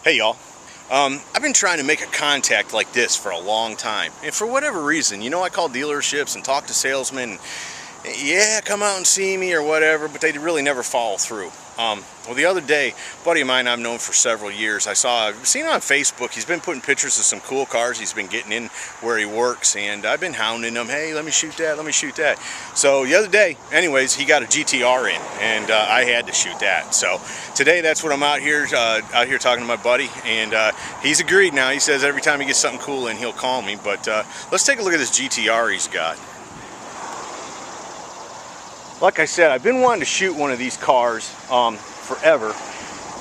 Hey y'all, I've been trying to make a contact like this for a long time, and for whatever reason, you know, I call dealerships and talk to salesmen, and, yeah, come out and see me or whatever, but they really never follow through. Well, the other day, a buddy of mine I've known for several years, I've seen on Facebook, he's been putting pictures of some cool cars he's been getting in where he works, and I've been hounding him, hey, let me shoot that, let me shoot that. So the other day, anyways, he got a GT-R in, and I had to shoot that. So today, that's what I'm out here talking to my buddy, and he's agreed now. He says every time he gets something cool in, he'll call me, but let's take a look at this GT-R he's got. Like I said, I've been wanting to shoot one of these cars forever,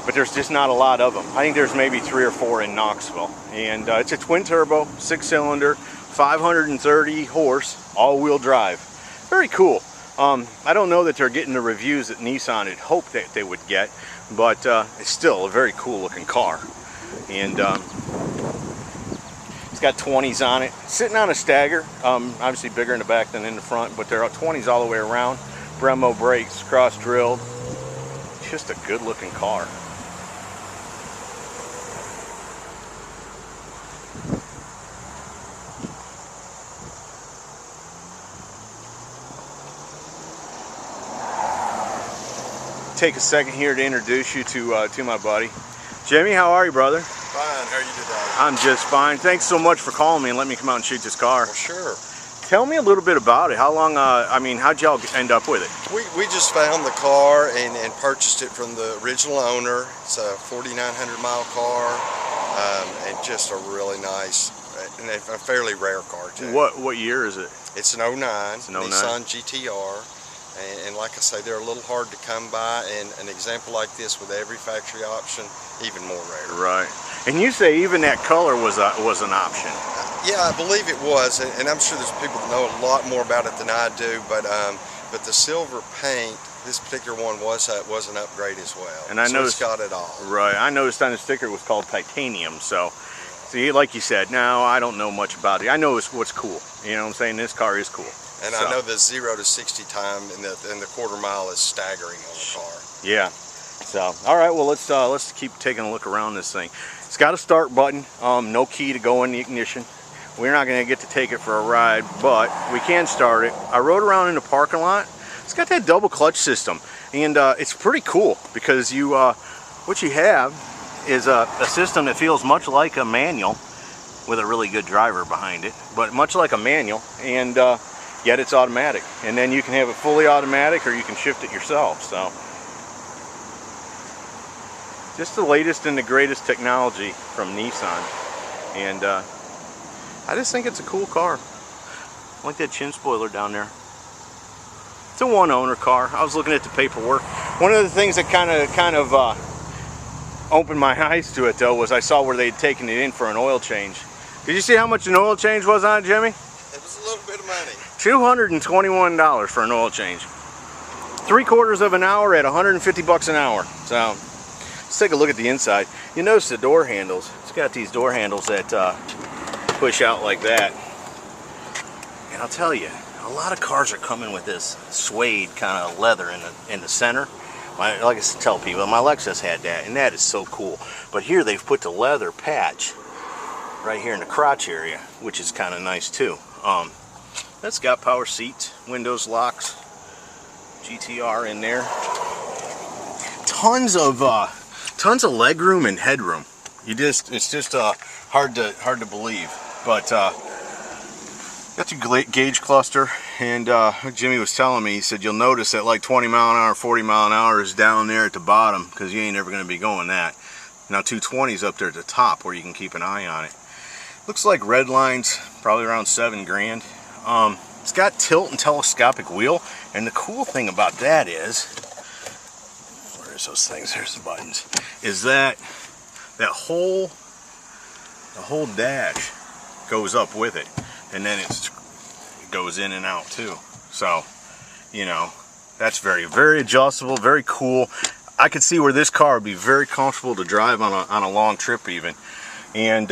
but there's just not a lot of them. I think there's maybe 3 or 4 in Knoxville. And it's a twin turbo, 6-cylinder, 530 horse, all-wheel drive. Very cool. I don't know that they're getting the reviews that Nissan had hoped that they would get, but it's still a very cool looking car. And it's got 20s on it. Sitting on a stagger, obviously bigger in the back than in the front, but there are 20s all the way around. Brembo brakes, cross drilled. Just a good looking car. Take a second here to introduce you to my buddy. Jimmy, how are you, brother? Fine, how are you today? I'm just fine. Thanks so much for calling me and letting me come out and shoot this car. Well, sure. Tell me a little bit about it. How long, how'd y'all end up with it? We just found the car and purchased it from the original owner. It's a 4,900 mile car, and just a really nice, and a fairly rare car too. What year is it? It's an 09, it's an 09. Nissan GT-R, and like I say, they're a little hard to come by, and an example like this with every factory option, even more rare. Right. And you say even that color was an option. Yeah, I believe it was, and I'm sure there's people that know a lot more about it than I do, but the silver paint, this particular one was an upgrade as well. And I noticed, it's got it all. Right, I noticed on the sticker it was called titanium, so see, like you said, now I don't know much about it. I know what's cool, you know what I'm saying? This car is cool. And so, I know the 0 to 60 time in the quarter mile is staggering on the car. Yeah. So, all right, well, let's keep taking a look around this thing. It's got a start button, no key to go in the ignition. We're not going to get to take it for a ride, but we can start it. I rode around in the parking lot. It's got that double clutch system, and it's pretty cool because what you have is a system that feels much like a manual with a really good driver behind it, but much like a manual, and yet it's automatic. And then you can have it fully automatic, or you can shift it yourself. So, just the latest and the greatest technology from Nissan, and I just think it's a cool car. I like that chin spoiler down there. It's a one-owner car. I was looking at the paperwork. One of the things that kind of opened my eyes to it, though, was I saw where they'd taken it in for an oil change. Did you see how much an oil change was on it, Jimmy? It was a little bit of money. $221 for an oil change. 3/4 of an hour at 150 bucks an hour. So let's take a look at the inside. You notice the door handles. It's got these door handles that push out like that, and I'll tell you, a lot of cars are coming with this suede kind of leather in the center. Like I tell people, my Lexus had that, and that is so cool. But here they've put the leather patch right here in the crotch area, which is kind of nice too. That's got power seats, windows, locks, GT-R in there. Tons of leg room and headroom. It's just hard to believe. But got your gauge cluster, and Jimmy was telling me, he said you'll notice that like 20 mile an hour, 40 mile an hour is down there at the bottom, because you ain't ever going to be going that. Now 220's up there at the top where you can keep an eye on it. Looks like red lines, probably around 7 grand. It's got tilt and telescopic wheel, and the cool thing about that is, where's those things? There's the buttons. Is that the whole dash goes up with it, and then it goes in and out too. So, you know, that's very, very adjustable, very cool. I could see where this car would be very comfortable to drive on a long trip even. And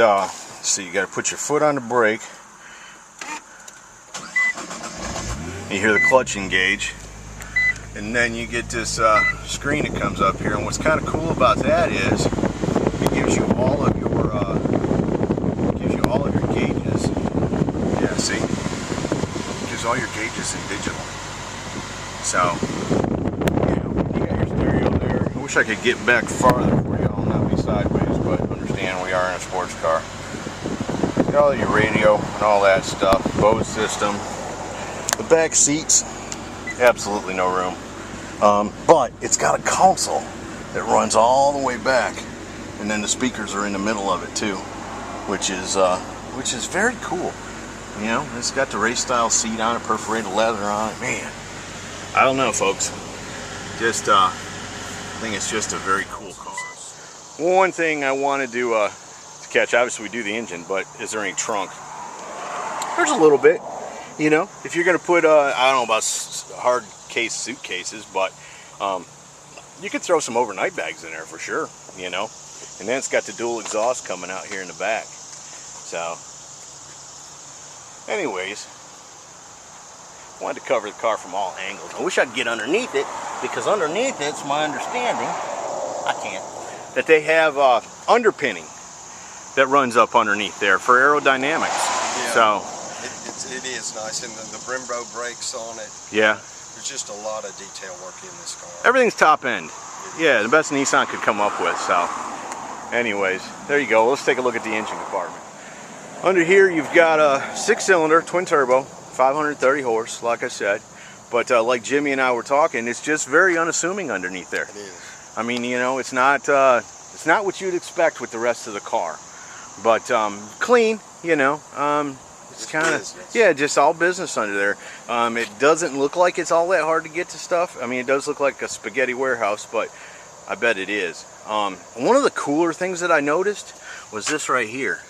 so you got to put your foot on the brake. You hear the clutch engage, and then you get this screen that comes up here. And what's kind of cool about that is It gives you all of your gauges. Yeah, see? It gives all your gauges in digital. So, you got your stereo there. I wish I could get back farther for y'all, not be sideways, but understand we are in a sports car. Got all your radio and all that stuff. Bose system. The back seats, absolutely no room. But it's got a console that runs all the way back, and then the speakers are in the middle of it too, which is very cool. You know, it's got the race style seat on it, perforated leather on it. Man, I don't know, folks. Just I think it's just a very cool car. One thing I wanted to catch, obviously we do the engine, but is there any trunk? There's a little bit. You know, if you're gonna put I don't know about hard case suitcases, but you could throw some overnight bags in there for sure, you know. And then it's got the dual exhaust coming out here in the back. So anyways, wanted to cover the car from all angles. I wish I'd get underneath it, because underneath it's my understanding, I can't, that they have underpinning that runs up underneath there for aerodynamics. Yeah. So it is nice, and the Brembo brakes on it. yeah. There's just a lot of detail work in this car. Everything's top end. Yeah, the best Nissan could come up with. So anyways, there you go. Let's take a look at the engine compartment. Under here you've got a 6-cylinder twin turbo, 530 horse, like I said. But like Jimmy and I were talking, it's just very unassuming underneath there. It is. I mean, you know, it's not what you'd expect with the rest of the car. But clean, you know. It's kind of, yeah, just all business under there. It doesn't look like it's all that hard to get to stuff. I mean, it does look like a spaghetti warehouse, but I bet it is. One of the cooler things that I noticed was this right here.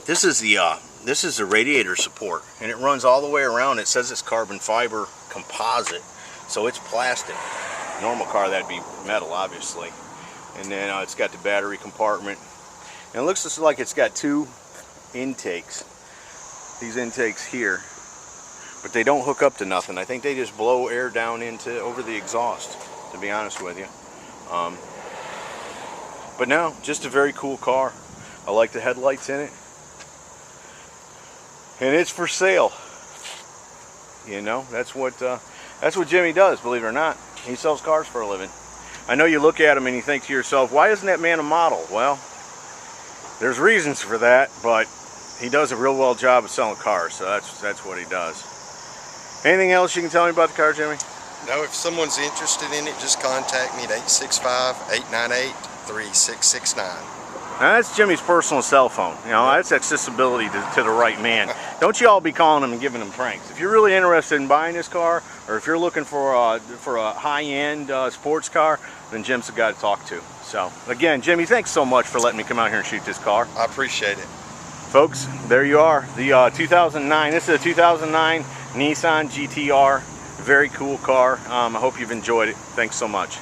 This is the radiator support, and it runs all the way around. It says it's carbon fiber composite, so it's plastic. Normal car, that'd be metal, obviously. And then it's got the battery compartment, and it looks just like it's got two intakes. These intakes here, but they don't hook up to nothing. I think they just blow air down over the exhaust, to be honest with you. But no, just a very cool car. I like the headlights in it, and it's for sale. You know, that's what Jimmy does, believe it or not. He sells cars for a living. I know you look at him and you think to yourself, why isn't that man a model? Well, there's reasons for that, but he does a real well job of selling cars, so that's what he does. Anything else you can tell me about the car, Jimmy? No, if someone's interested in it, just contact me at 865-898-3669. Now, that's Jimmy's personal cell phone. You know, that's accessibility to the right man. Don't you all be calling him and giving him pranks. If you're really interested in buying this car, or if you're looking for a high-end sports car, then Jim's the guy to talk to. So, again, Jimmy, thanks so much for letting me come out here and shoot this car. I appreciate it. Folks, there you are. The 2009. This is a 2009 Nissan GT-R. Very cool car. I hope you've enjoyed it. Thanks so much.